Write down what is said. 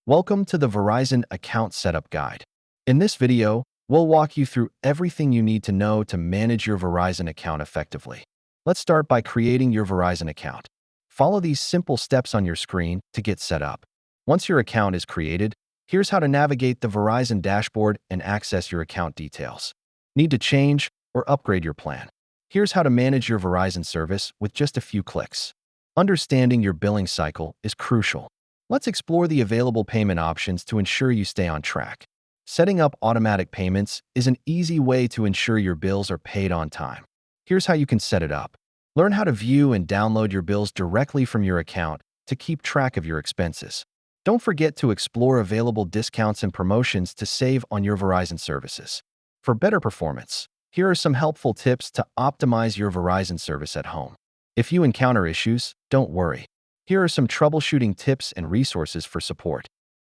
Welcome to the Verizon Account Setup Guide. In this video, we'll walk you through everything you need to know to manage your Verizon account effectively. Let's start by creating your Verizon account. Follow these simple steps on your screen to get set up. Once your account is created, here's how to navigate the Verizon dashboard and access your account details. Need to change or upgrade your plan? Here's how to manage your Verizon service with just a few clicks. Understanding your billing cycle is crucial. Let's explore the available payment options to ensure you stay on track. Setting up automatic payments is an easy way to ensure your bills are paid on time. Here's how you can set it up. Learn how to view and download your bills directly from your account to keep track of your expenses. Don't forget to explore available discounts and promotions to save on your Verizon services. For better performance, here are some helpful tips to optimize your Verizon service at home. If you encounter issues, don't worry. Here are some troubleshooting tips and resources for support.